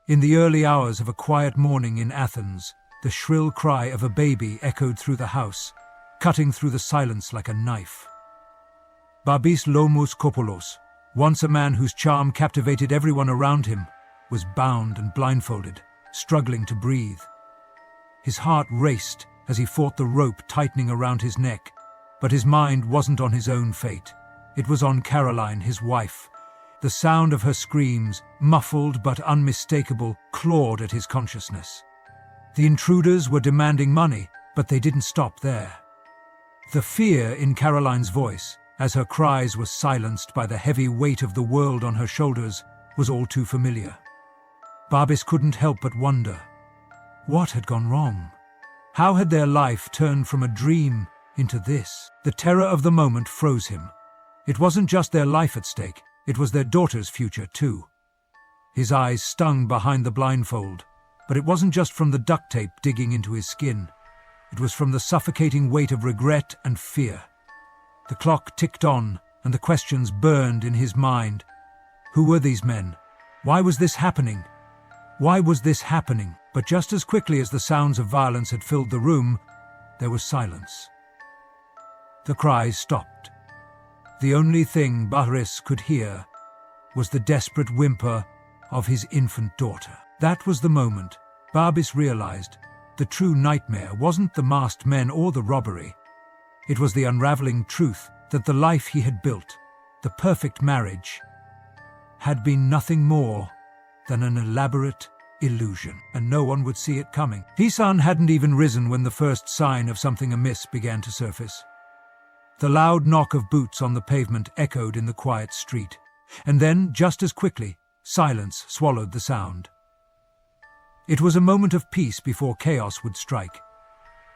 In the early hours of a quiet morning in Athens, the shrill cry of a baby echoed through the house, cutting through the silence like a knife. Barbis Lomos Kopolos, once a man whose charm captivated everyone around him, was bound and blindfolded, struggling to breathe. His heart raced as he fought the rope tightening around his neck, but his mind wasn't on his own fate. It was on Caroline, his wife. The sound of her screams, muffled but unmistakable, clawed at his consciousness. The intruders were demanding money, but they didn't stop there. The fear in Caroline's voice, as her cries were silenced by the heavy weight of the world on her shoulders, was all too familiar. Barbis couldn't help but wonder. What had gone wrong? How had their life turned from a dream into this? The terror of the moment froze him. It wasn't just their life at stake, it was their daughter's future too. His eyes stung behind the blindfold, but it wasn't just from the duct tape digging into his skin. It was from the suffocating weight of regret and fear. The clock ticked on, and the questions burned in his mind. Who were these men? Why was this happening? Why was this happening? But just as quickly as the sounds of violence had filled the room, there was silence. The cries stopped. The only thing Barbis could hear was the desperate whimper of his infant daughter. That was the moment Barbis realized the true nightmare wasn't the masked men or the robbery. It was the unraveling truth that the life he had built, the perfect marriage, had been nothing more than an elaborate illusion, and no one would see it coming. The sun hadn't even risen when the first sign of something amiss began to surface. The loud knock of boots on the pavement echoed in the quiet street, and then, just as quickly, silence swallowed the sound. It was a moment of peace before chaos would strike.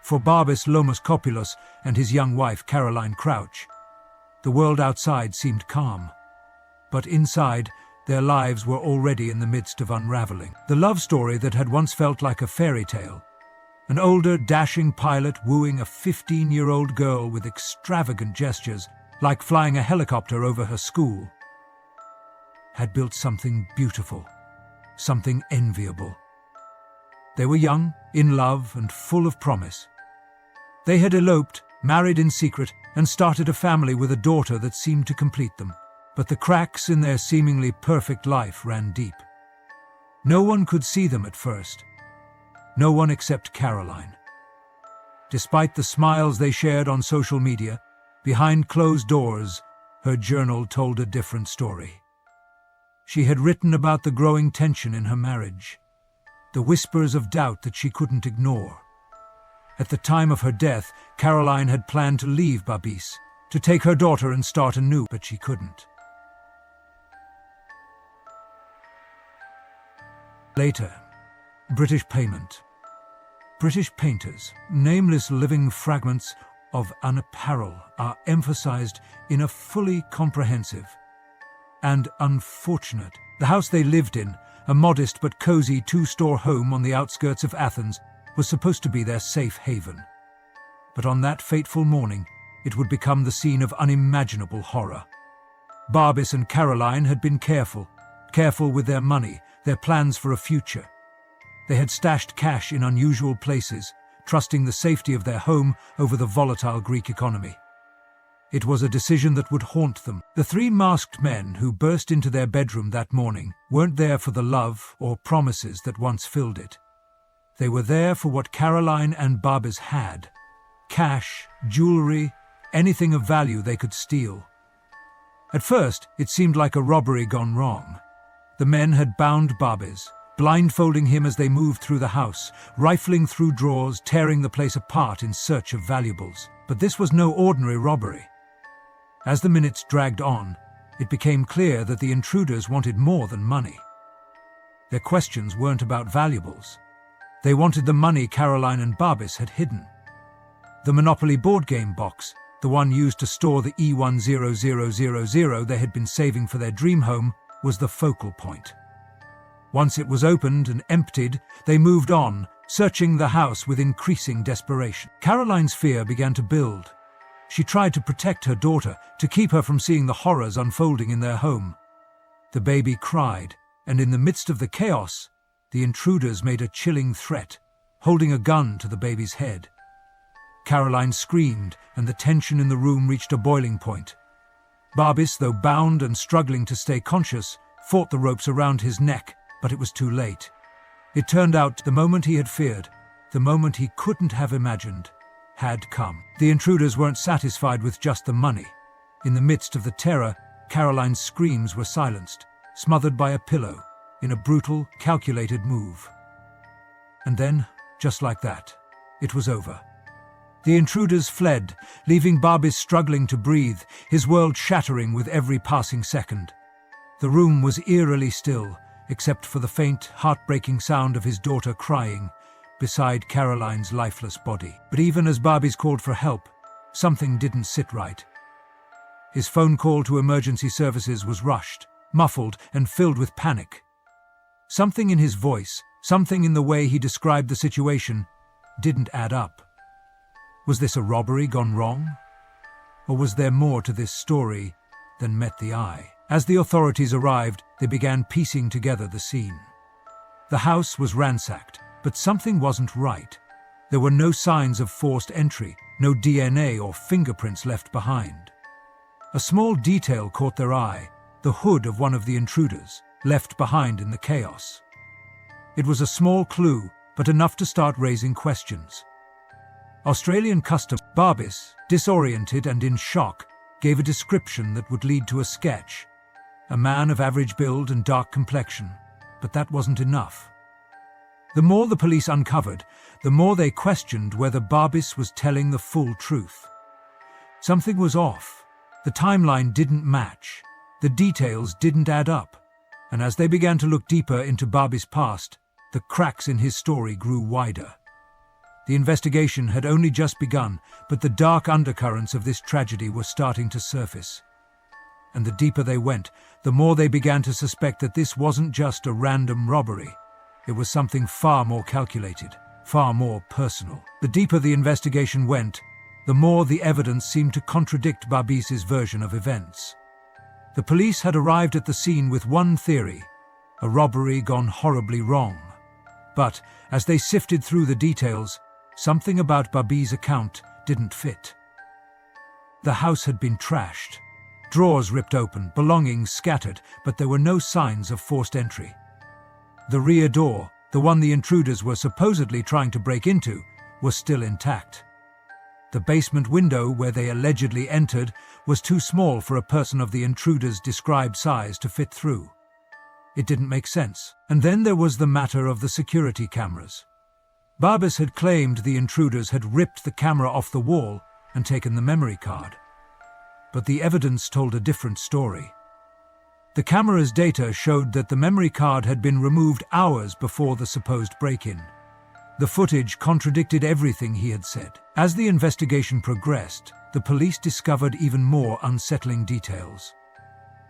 For Barbis Lomoskopoulos and his young wife Caroline Crouch, the world outside seemed calm. But inside, their lives were already in the midst of unraveling. The love story that had once felt like a fairy tale, an older, dashing pilot wooing a 15-year-old girl with extravagant gestures, like flying a helicopter over her school, had built something beautiful, something enviable. They were young, in love, and full of promise. They had eloped, married in secret, and started a family with a daughter that seemed to complete them. But the cracks in their seemingly perfect life ran deep. No one could see them at first. No one except Caroline. Despite the smiles they shared on social media, behind closed doors, her journal told a different story. She had written about the growing tension in her marriage, the whispers of doubt that she couldn't ignore. At the time of her death, Caroline had planned to leave Barbis, to take her daughter and start anew, but she couldn't. Later, British payment. British painters, nameless living fragments of an apparel, are emphasized in a fully comprehensive and unfortunate. The house they lived in, a modest but cozy two-store home on the outskirts of Athens, was supposed to be their safe haven. But on that fateful morning, it would become the scene of unimaginable horror. Barbis and Caroline had been careful with their money, their plans for a future. They had stashed cash in unusual places, trusting the safety of their home over the volatile Greek economy. It was a decision that would haunt them. The three masked men who burst into their bedroom that morning weren't there for the love or promises that once filled it. They were there for what Caroline and Barbis had: cash, jewelry, anything of value they could steal. At first, it seemed like a robbery gone wrong. The men had bound Barbis, blindfolding him as they moved through the house, rifling through drawers, tearing the place apart in search of valuables. But this was no ordinary robbery. As the minutes dragged on, it became clear that the intruders wanted more than money. Their questions weren't about valuables. They wanted the money Caroline and Barbis had hidden. The Monopoly board game box, the one used to store the E10000 they had been saving for their dream home, was the focal point. Once it was opened and emptied, they moved on, searching the house with increasing desperation. Caroline's fear began to build. She tried to protect her daughter, to keep her from seeing the horrors unfolding in their home. The baby cried, and in the midst of the chaos, the intruders made a chilling threat, holding a gun to the baby's head. Caroline screamed, and the tension in the room reached a boiling point. Barbis, though bound and struggling to stay conscious, fought the ropes around his neck, but it was too late. It turned out the moment he had feared, the moment he couldn't have imagined, had come. The intruders weren't satisfied with just the money. In the midst of the terror, Caroline's screams were silenced, smothered by a pillow, in a brutal, calculated move. And then, just like that, it was over. The intruders fled, leaving Barbis struggling to breathe, his world shattering with every passing second. The room was eerily still, except for the faint, heartbreaking sound of his daughter crying beside Caroline's lifeless body. But even as Barbis called for help, something didn't sit right. His phone call to emergency services was rushed, muffled, and filled with panic. Something in his voice, something in the way he described the situation, didn't add up. Was this a robbery gone wrong? Or was there more to this story than met the eye? As the authorities arrived, they began piecing together the scene. The house was ransacked, but something wasn't right. There were no signs of forced entry, no DNA or fingerprints left behind. A small detail caught their eye, the hood of one of the intruders, left behind in the chaos. It was a small clue, but enough to start raising questions. Australian custom. Barbis, disoriented and in shock, gave a description that would lead to a sketch. A man of average build and dark complexion, but that wasn't enough. The more the police uncovered, the more they questioned whether Barbis was telling the full truth. Something was off. The timeline didn't match. The details didn't add up. And as they began to look deeper into Barbis' past, the cracks in his story grew wider. The investigation had only just begun, but the dark undercurrents of this tragedy were starting to surface. And the deeper they went, the more they began to suspect that this wasn't just a random robbery. It was something far more calculated, far more personal. The deeper the investigation went, the more the evidence seemed to contradict Barbis's version of events. The police had arrived at the scene with one theory: a robbery gone horribly wrong. But, as they sifted through the details, something about Barbis's account didn't fit. The house had been trashed. Drawers ripped open, belongings scattered, but there were no signs of forced entry. The rear door, the one the intruders were supposedly trying to break into, was still intact. The basement window where they allegedly entered was too small for a person of the intruders' described size to fit through. It didn't make sense. And then there was the matter of the security cameras. Barbis had claimed the intruders had ripped the camera off the wall and taken the memory card. But the evidence told a different story. The camera's data showed that the memory card had been removed hours before the supposed break-in. The footage contradicted everything he had said. As the investigation progressed, the police discovered even more unsettling details.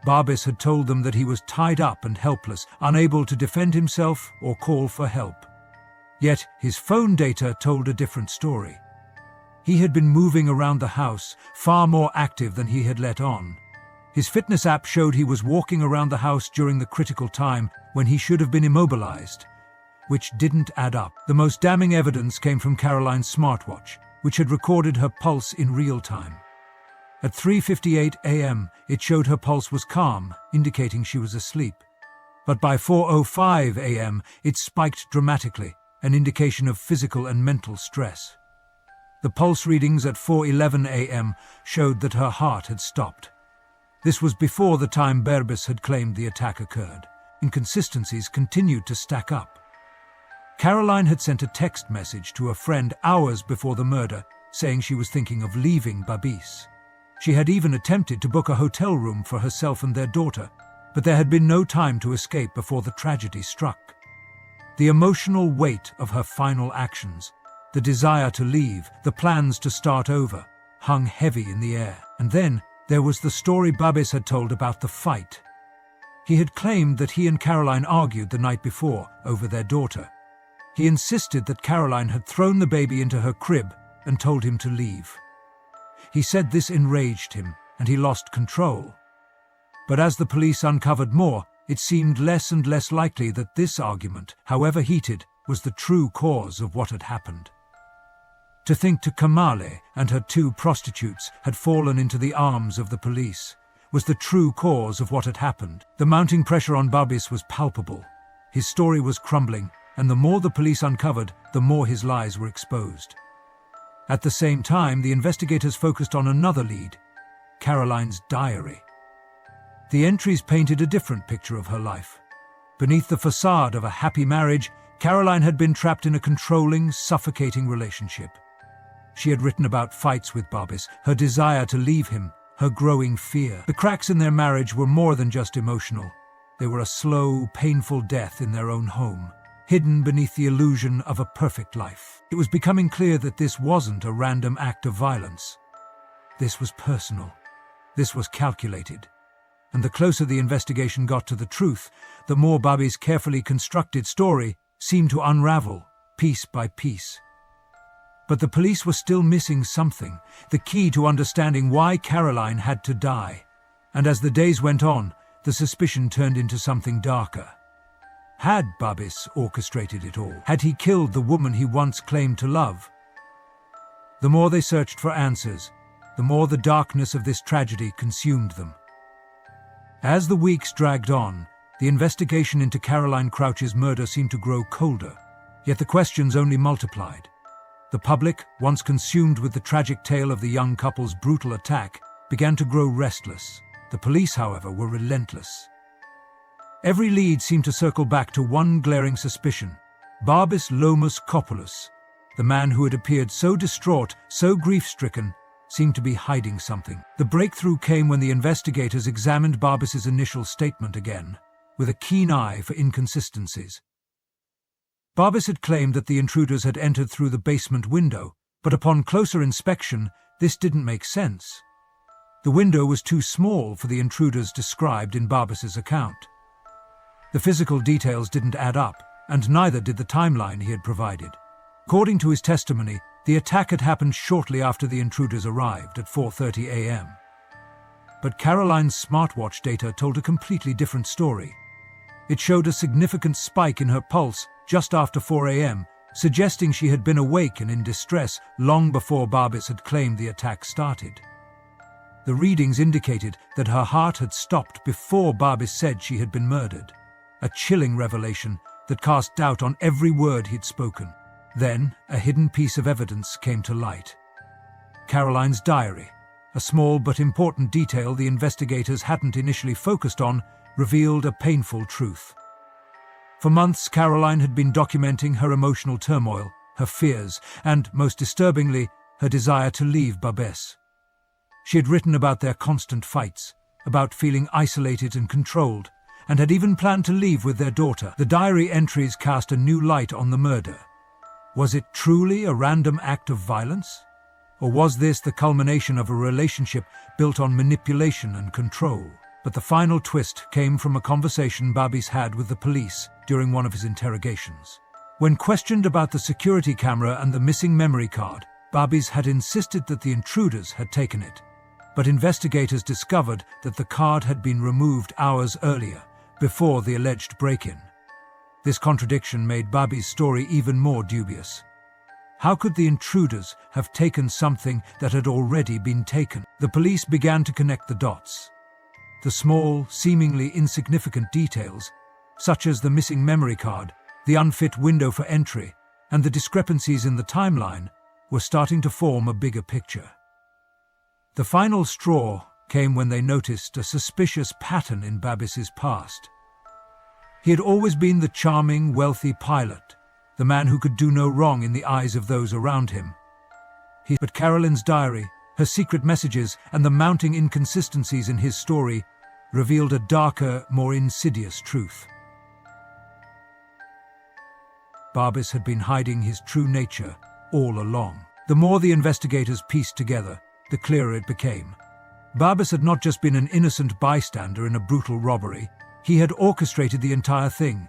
Barbis had told them that he was tied up and helpless, unable to defend himself or call for help. Yet his phone data told a different story. He had been moving around the house, far more active than he had let on. His fitness app showed he was walking around the house during the critical time when he should have been immobilized, which didn't add up. The most damning evidence came from Caroline's smartwatch, which had recorded her pulse in real time. At 3:58 a.m., it showed her pulse was calm, indicating she was asleep. But by 4:05 a.m., it spiked dramatically, an indication of physical and mental stress. The pulse readings at 4:11 a.m. showed that her heart had stopped. This was before the time Barbis had claimed the attack occurred. Inconsistencies continued to stack up. Caroline had sent a text message to a friend hours before the murder, saying she was thinking of leaving Barbis. She had even attempted to book a hotel room for herself and their daughter, but there had been no time to escape before the tragedy struck. The emotional weight of her final actions, the desire to leave, the plans to start over, hung heavy in the air. And then there was the story Barbis had told about the fight. He had claimed that he and Caroline argued the night before over their daughter. He insisted that Caroline had thrown the baby into her crib and told him to leave. He said this enraged him, and he lost control. But as the police uncovered more, it seemed less and less likely that this argument, however heated, was the true cause of what had happened. To think Kamale and her 2 prostitutes had fallen into the arms of the police was the true cause of what had happened. The mounting pressure on Babis was palpable. His story was crumbling, and the more the police uncovered, the more his lies were exposed. At the same time, the investigators focused on another lead, Caroline's diary. The entries painted a different picture of her life. Beneath the facade of a happy marriage, Caroline had been trapped in a controlling, suffocating relationship. She had written about fights with Babis, her desire to leave him, her growing fear. The cracks in their marriage were more than just emotional. They were a slow, painful death in their own home, hidden beneath the illusion of a perfect life. It was becoming clear that this wasn't a random act of violence. This was personal. This was calculated. And the closer the investigation got to the truth, the more Babis' carefully constructed story seemed to unravel, piece by piece. But the police were still missing something, the key to understanding why Caroline had to die. And as the days went on, the suspicion turned into something darker. Had Babis orchestrated it all? Had he killed the woman he once claimed to love? The more they searched for answers, the more the darkness of this tragedy consumed them. As the weeks dragged on, the investigation into Caroline Crouch's murder seemed to grow colder, yet the questions only multiplied. The public, once consumed with the tragic tale of the young couple's brutal attack, began to grow restless. The police, however, were relentless. Every lead seemed to circle back to one glaring suspicion: Babis Lomus Koppoulos, the man who had appeared so distraught, so grief-stricken, seemed to be hiding something. The breakthrough came when the investigators examined Babis's initial statement again, with a keen eye for inconsistencies. Babis had claimed that the intruders had entered through the basement window, but upon closer inspection, this didn't make sense. The window was too small for the intruders described in Babis's account. The physical details didn't add up, and neither did the timeline he had provided. According to his testimony, the attack had happened shortly after the intruders arrived at 4:30 a.m. But Caroline's smartwatch data told a completely different story. It showed a significant spike in her pulse just after 4 a.m., suggesting she had been awake and in distress long before Babis had claimed the attack started. The readings indicated that her heart had stopped before Babis said she had been murdered, a chilling revelation that cast doubt on every word he'd spoken. Then, a hidden piece of evidence came to light. Caroline's diary, a small but important detail the investigators hadn't initially focused on, revealed a painful truth. For months, Caroline had been documenting her emotional turmoil, her fears, and, most disturbingly, her desire to leave Babis. She had written about their constant fights, about feeling isolated and controlled, and had even planned to leave with their daughter. The diary entries cast a new light on the murder. Was it truly a random act of violence? Or was this the culmination of a relationship built on manipulation and control? But the final twist came from a conversation Babis had with the police during one of his interrogations. When questioned about the security camera and the missing memory card, Babis had insisted that the intruders had taken it. But investigators discovered that the card had been removed hours earlier, before the alleged break-in. This contradiction made Babis' story even more dubious. How could the intruders have taken something that had already been taken? The police began to connect the dots. The small, seemingly insignificant details, such as the missing memory card, the unfit window for entry, and the discrepancies in the timeline, were starting to form a bigger picture. The final straw came when they noticed a suspicious pattern in Babis's past. He had always been the charming, wealthy pilot, the man who could do no wrong in the eyes of those around him. But Caroline's diary, her secret messages, and the mounting inconsistencies in his story revealed a darker, more insidious truth. Babis had been hiding his true nature all along. The more the investigators pieced together, the clearer it became. Babis had not just been an innocent bystander in a brutal robbery, he had orchestrated the entire thing.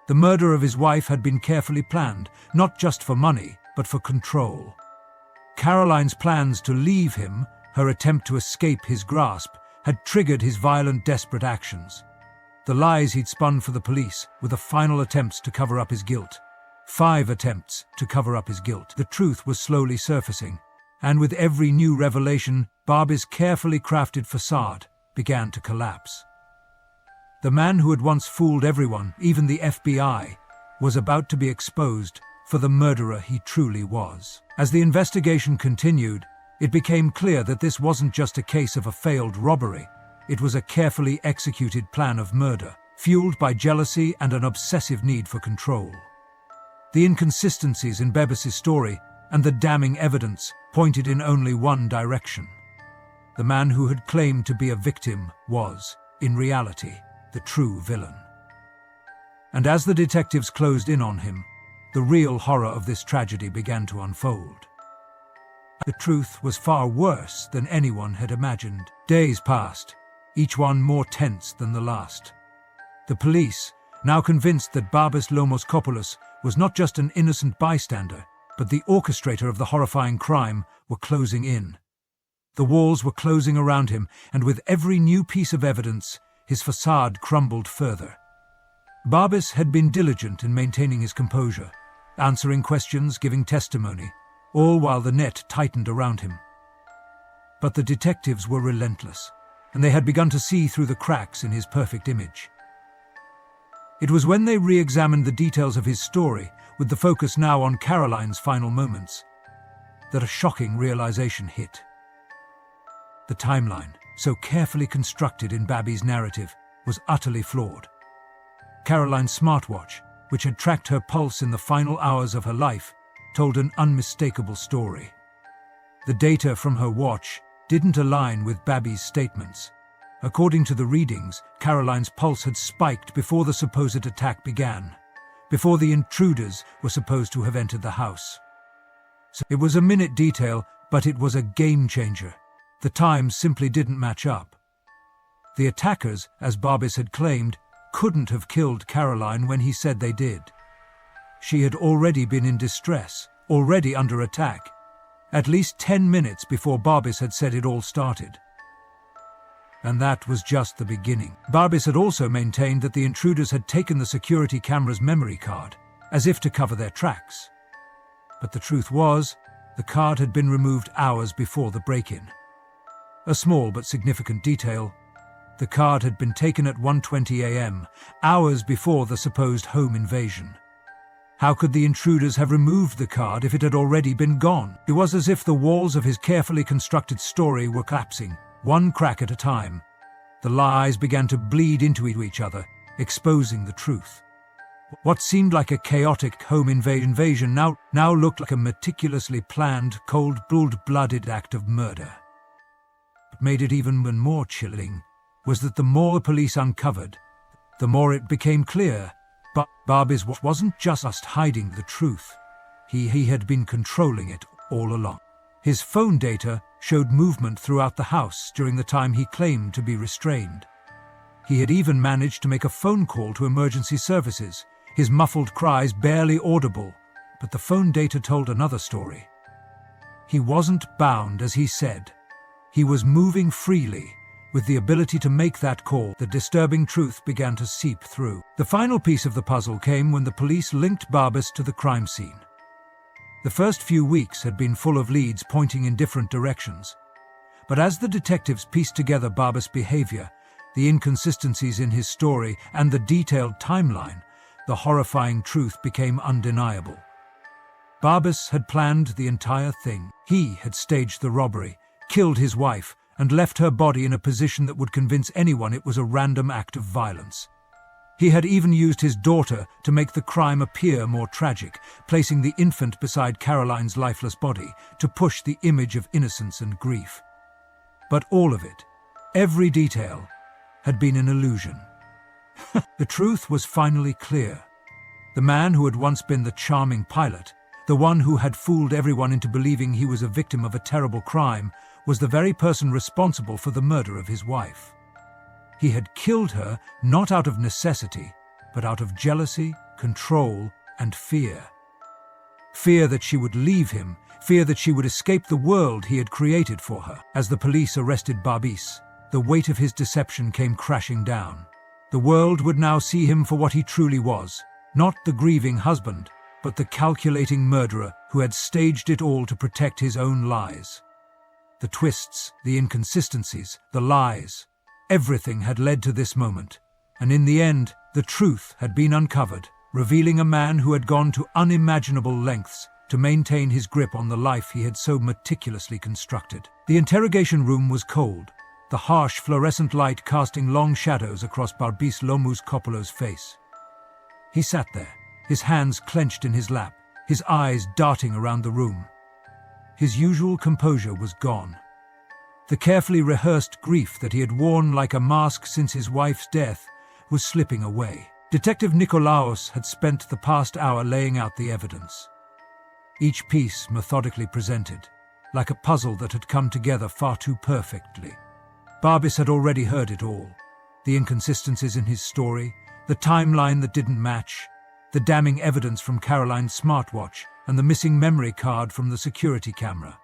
The murder of his wife had been carefully planned, not just for money, but for control. Caroline's plans to leave him, her attempt to escape his grasp, had triggered his violent, desperate actions. the lies he'd spun for the police were the final attempts to cover up his guilt. 5 attempts to cover up his guilt. The truth was slowly surfacing, and with every new revelation, Barbie's carefully crafted facade began to collapse. The man who had once fooled everyone, even the FBI, was about to be exposed for the murderer he truly was. As the investigation continued, it became clear that this wasn't just a case of a failed robbery. It was a carefully executed plan of murder, fueled by jealousy and an obsessive need for control. The inconsistencies in Babis's story and the damning evidence pointed in only one direction. The man who had claimed to be a victim was, in reality, the true villain. And as the detectives closed in on him, the real horror of this tragedy began to unfold. The truth was far worse than anyone had imagined. Days passed, each one more tense than the last. The police, now convinced that Babis Lomoskopoulos was not just an innocent bystander, but the orchestrator of the horrifying crime, were closing in. The walls were closing around him, and with every new piece of evidence, his facade crumbled further. Babis had been diligent in maintaining his composure, answering questions, giving testimony, all while the net tightened around him. But the detectives were relentless, and they had begun to see through the cracks in his perfect image. It was when they re-examined the details of his story, with the focus now on Caroline's final moments, that a shocking realization hit. The timeline, so carefully constructed in Babie's narrative, was utterly flawed. Caroline's smartwatch, which had tracked her pulse in the final hours of her life, told an unmistakable story. The data from her watch didn't align with Babie's statements. According to the readings, Caroline's pulse had spiked before the supposed attack began, before the intruders were supposed to have entered the house. So it was a minute detail, but it was a game-changer. The times simply didn't match up. The attackers, as Babis had claimed, couldn't have killed Caroline when he said they did. She had already been in distress, already under attack, at least 10 minutes before Babis had said it all started. And that was just the beginning. Babis had also maintained that the intruders had taken the security camera's memory card, as if to cover their tracks. But the truth was, the card had been removed hours before the break-in. A small but significant detail: the card had been taken at 1:20 a.m., hours before the supposed home invasion. How could the intruders have removed the card if it had already been gone? It was as if the walls of his carefully constructed story were collapsing, one crack at a time. The lies began to bleed into each other, exposing the truth. What seemed like a chaotic home invasion now looked like a meticulously planned, cold-blooded act of murder. What made it even more chilling was that the more the police uncovered, the more it became clear. But Babis wasn't just hiding the truth. He had been controlling it all along. His phone data showed movement throughout the house during the time he claimed to be restrained. He had even managed to make a phone call to emergency services, his muffled cries barely audible, but the phone data told another story. He wasn't bound, as he said. He was moving freely, with the ability to make that call. The disturbing truth began to seep through. The final piece of the puzzle came when the police linked Babis to the crime scene. The first few weeks had been full of leads pointing in different directions. But as the detectives pieced together Babis' behavior, the inconsistencies in his story, and the detailed timeline, the horrifying truth became undeniable. Babis had planned the entire thing. He had staged the robbery, killed his wife, and left her body in a position that would convince anyone it was a random act of violence. He had even used his daughter to make the crime appear more tragic, placing the infant beside Caroline's lifeless body to push the image of innocence and grief. But all of it, every detail, had been an illusion. The truth was finally clear. The man who had once been the charming pilot, the one who had fooled everyone into believing he was a victim of a terrible crime, was the very person responsible for the murder of his wife. He had killed her not out of necessity, but out of jealousy, control, and fear. Fear that she would leave him, fear that she would escape the world he had created for her. As the police arrested Babis, the weight of his deception came crashing down. The world would now see him for what he truly was, not the grieving husband, but the calculating murderer who had staged it all to protect his own lies. The twists, the inconsistencies, the lies, everything had led to this moment, and in the end, the truth had been uncovered, revealing a man who had gone to unimaginable lengths to maintain his grip on the life he had so meticulously constructed. The interrogation room was cold, the harsh fluorescent light casting long shadows across Barbis Lomus-Kopoulos' face. He sat there, his hands clenched in his lap, his eyes darting around the room. His usual composure was gone. The carefully rehearsed grief that he had worn like a mask since his wife's death was slipping away. Detective Nikolaos had spent the past hour laying out the evidence. Each piece methodically presented, like a puzzle that had come together far too perfectly. Barbis had already heard it all. The inconsistencies in his story, the timeline that didn't match, the damning evidence from Caroline's smartwatch, and the missing memory card from the security camera.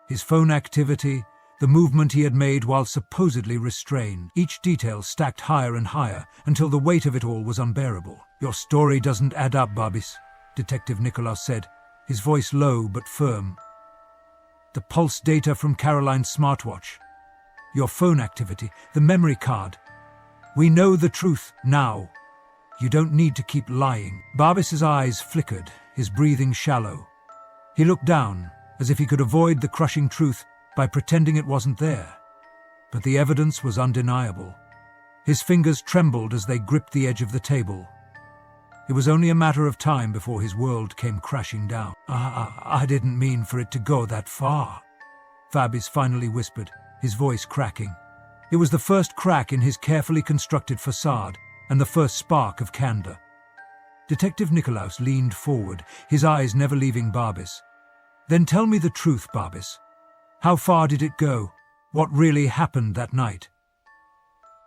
His phone activity, the movement he had made while supposedly restrained, each detail stacked higher and higher until the weight of it all was unbearable. "Your story doesn't add up, Barbis," Detective Nikolaos said, his voice low but firm. "The pulse data from Caroline's smartwatch, your phone activity, the memory card. We know the truth now. You don't need to keep lying." Barbis's eyes flickered, his breathing shallow. He looked down, as if he could avoid the crushing truth by pretending it wasn't there. But the evidence was undeniable. His fingers trembled as they gripped the edge of the table. It was only a matter of time before his world came crashing down. I didn't mean for it to go that far," Barbis finally whispered, his voice cracking. It was the first crack in his carefully constructed facade, and the first spark of candor. Detective Nikolaos leaned forward, his eyes never leaving Barbis. "Then tell me the truth, Barbis. How far did it go? What really happened that night?"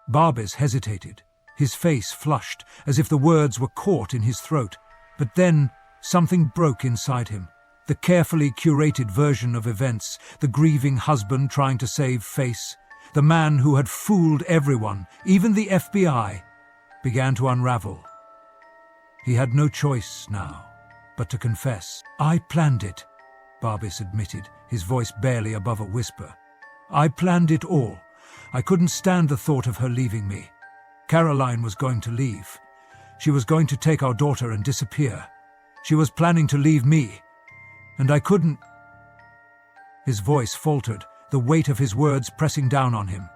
Barbis hesitated, his face flushed, as if the words were caught in his throat. But then, something broke inside him. The carefully curated version of events, the grieving husband trying to save face, the man who had fooled everyone, even the FBI, began to unravel. He had no choice now, but to confess. "I planned it," Barbis admitted, his voice barely above a whisper. "I planned it all. I couldn't stand the thought of her leaving me. Caroline was going to leave. She was going to take our daughter and disappear. She was planning to leave me. And I couldn't—" His voice faltered, the weight of his words pressing down on him.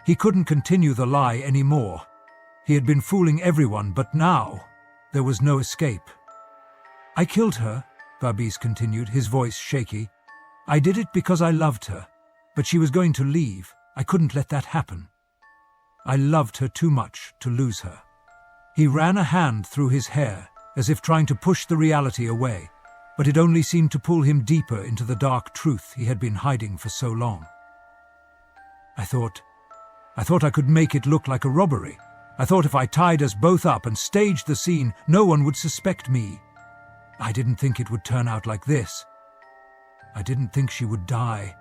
He couldn't continue the lie anymore. He had been fooling everyone, but now there was no escape. "I killed her," Barbis continued, his voice shaky. "I did it because I loved her, but she was going to leave. I couldn't let that happen. I loved her too much to lose her." He ran a hand through his hair, as if trying to push the reality away, but it only seemed to pull him deeper into the dark truth he had been hiding for so long. I thought I could make it look like a robbery. I thought if I tied us both up and staged the scene, no one would suspect me. I didn't think it would turn out like this. I didn't think she would die.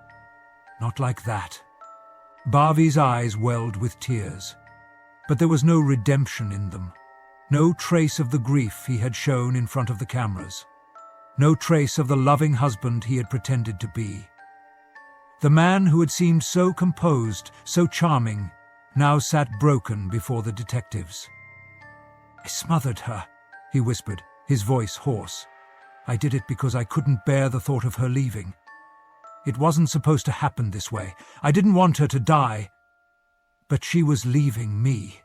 Not like that." Barbis' eyes welled with tears, but there was no redemption in them. No trace of the grief he had shown in front of the cameras. No trace of the loving husband he had pretended to be. The man who had seemed so composed, so charming, now sat broken before the detectives. "I smothered her," he whispered, his voice hoarse. "I did it because I couldn't bear the thought of her leaving. It wasn't supposed to happen this way. I didn't want her to die. But she was leaving me.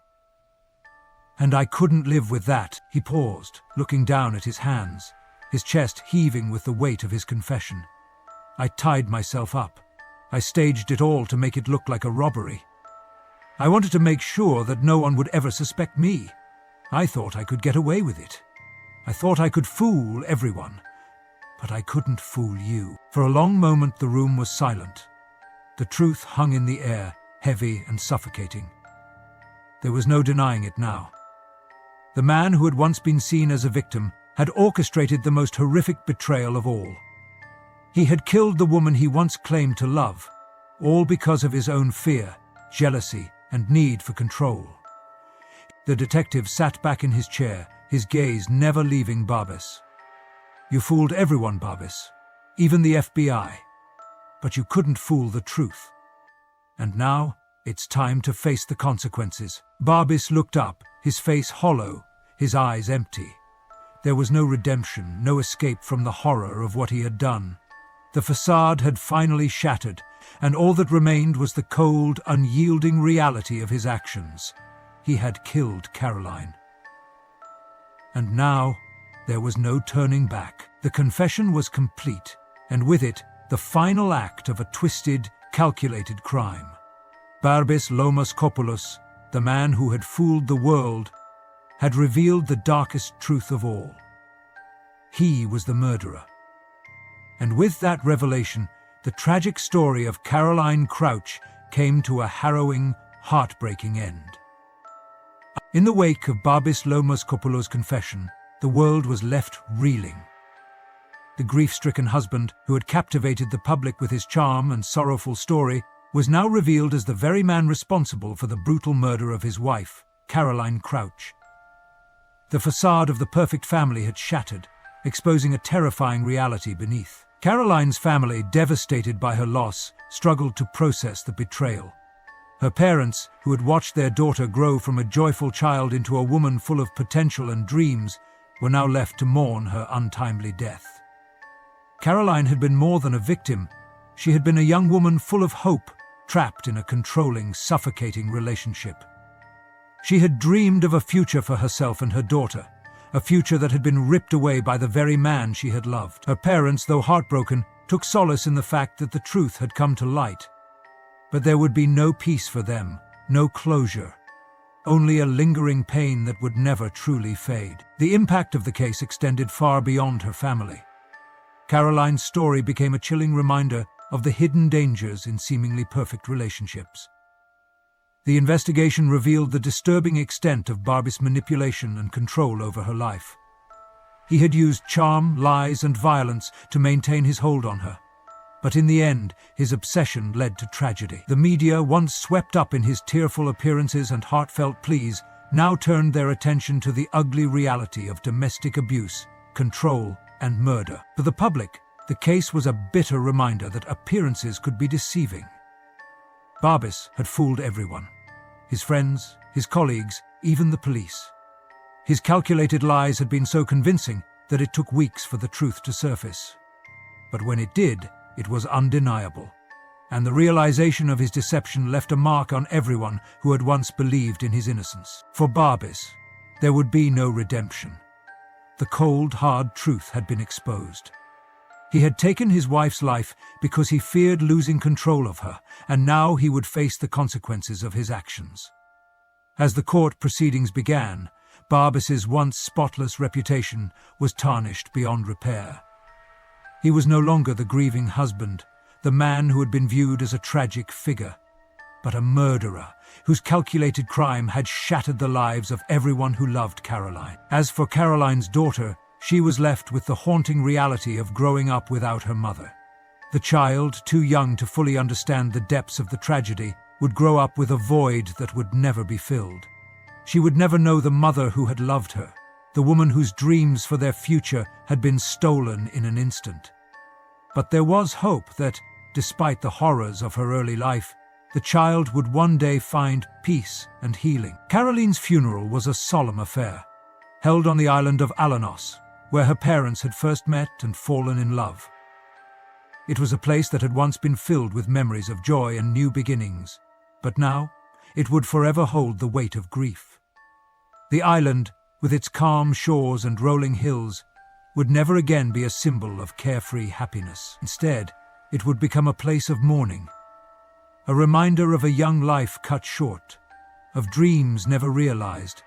And I couldn't live with that." He paused, looking down at his hands, his chest heaving with the weight of his confession. "I tied myself up. I staged it all to make it look like a robbery. I wanted to make sure that no one would ever suspect me. I thought I could get away with it. I thought I could fool everyone. But I couldn't fool you." For a long moment the room was silent. The truth hung in the air, heavy and suffocating. There was no denying it now. The man who had once been seen as a victim had orchestrated the most horrific betrayal of all. He had killed the woman he once claimed to love, all because of his own fear, jealousy, and need for control. The detective sat back in his chair, his gaze never leaving Barbas. "You fooled everyone, Barbas, even the FBI. But you couldn't fool the truth. And now, it's time to face the consequences." Barbas looked up, his face hollow, his eyes empty. There was no redemption, no escape from the horror of what he had done. The facade had finally shattered, and all that remained was the cold, unyielding reality of his actions. He had killed Caroline. And now, there was no turning back. The confession was complete, and with it, the final act of a twisted, calculated crime. Barbas Lomas-Kopoulos, the man who had fooled the world, had revealed the darkest truth of all. He was the murderer. And with that revelation, the tragic story of Caroline Crouch came to a harrowing, heartbreaking end. In the wake of Barbas Lomas-Kopoulos' confession, the world was left reeling. The grief-stricken husband, who had captivated the public with his charm and sorrowful story, was now revealed as the very man responsible for the brutal murder of his wife, Caroline Crouch. The facade of the perfect family had shattered, exposing a terrifying reality beneath. Caroline's family, devastated by her loss, struggled to process the betrayal. Her parents, who had watched their daughter grow from a joyful child into a woman full of potential and dreams, were now left to mourn her untimely death. Caroline had been more than a victim. She had been a young woman full of hope, trapped in a controlling, suffocating relationship. She had dreamed of a future for herself and her daughter, a future that had been ripped away by the very man she had loved. Her parents, though heartbroken, took solace in the fact that the truth had come to light. But there would be no peace for them, no closure, only a lingering pain that would never truly fade. The impact of the case extended far beyond her family. Caroline's story became a chilling reminder of the hidden dangers in seemingly perfect relationships. The investigation revealed the disturbing extent of Barbas' manipulation and control over her life. He had used charm, lies, and violence to maintain his hold on her. But in the end, his obsession led to tragedy. The media, once swept up in his tearful appearances and heartfelt pleas, now turned their attention to the ugly reality of domestic abuse, control, and murder. For the public, the case was a bitter reminder that appearances could be deceiving. Barbas had fooled everyone. His friends, his colleagues, even the police. His calculated lies had been so convincing that it took weeks for the truth to surface. But when it did, it was undeniable. And the realization of his deception left a mark on everyone who had once believed in his innocence. For Barbas, there would be no redemption. The cold, hard truth had been exposed. He had taken his wife's life because he feared losing control of her, and now he would face the consequences of his actions. As the court proceedings began, Barbas's once spotless reputation was tarnished beyond repair. He was no longer the grieving husband, the man who had been viewed as a tragic figure, but a murderer whose calculated crime had shattered the lives of everyone who loved Caroline. As for Caroline's daughter, she was left with the haunting reality of growing up without her mother. The child, too young to fully understand the depths of the tragedy, would grow up with a void that would never be filled. She would never know the mother who had loved her, the woman whose dreams for their future had been stolen in an instant. But there was hope that, despite the horrors of her early life, the child would one day find peace and healing. Caroline's funeral was a solemn affair, held on the island of Alenos, where her parents had first met and fallen in love. It was a place that had once been filled with memories of joy and new beginnings, but now it would forever hold the weight of grief. The island, with its calm shores and rolling hills, would never again be a symbol of carefree happiness. Instead, it would become a place of mourning, a reminder of a young life cut short, of dreams never realized,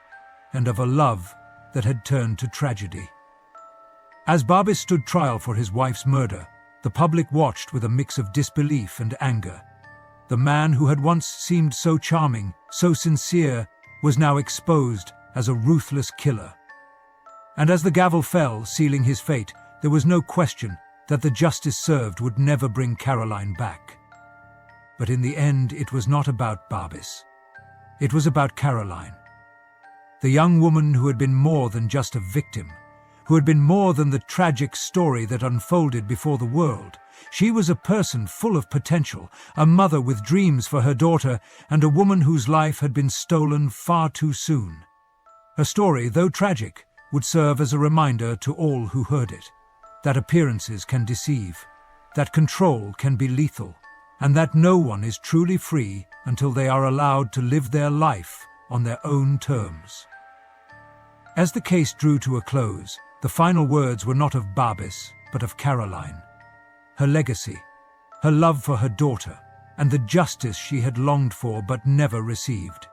and of a love that had turned to tragedy. As Barbas stood trial for his wife's murder, the public watched with a mix of disbelief and anger. The man who had once seemed so charming, so sincere, was now exposed as a ruthless killer. And as the gavel fell, sealing his fate, there was no question that the justice served would never bring Caroline back. But in the end, it was not about Barbas. It was about Caroline. the young woman who had been more than just a victim, who had been more than the tragic story that unfolded before the world. She was a person full of potential, a mother with dreams for her daughter, and a woman whose life had been stolen far too soon. Her story, though tragic, would serve as a reminder to all who heard it, that appearances can deceive, that control can be lethal, and that no one is truly free until they are allowed to live their life on their own terms. As the case drew to a close, the final words were not of Barbis, but of Caroline. Her legacy, her love for her daughter, and the justice she had longed for but never received.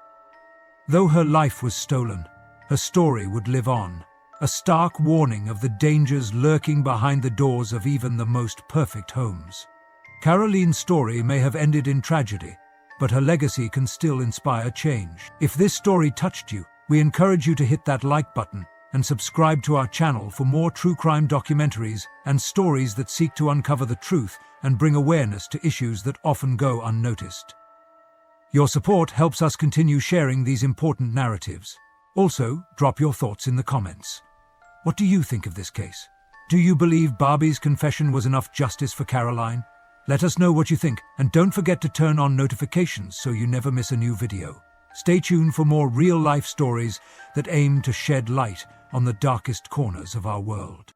Though her life was stolen, her story would live on, a stark warning of the dangers lurking behind the doors of even the most perfect homes. Caroline's story may have ended in tragedy, but her legacy can still inspire change. If this story touched you, we encourage you to hit that like button and subscribe to our channel for more true crime documentaries and stories that seek to uncover the truth and bring awareness to issues that often go unnoticed. Your support helps us continue sharing these important narratives. Also, drop your thoughts in the comments. What do you think of this case? Do you believe Barbie's confession was enough justice for Caroline? Let us know what you think, and don't forget to turn on notifications so you never miss a new video. Stay tuned for more real-life stories that aim to shed light on the darkest corners of our world.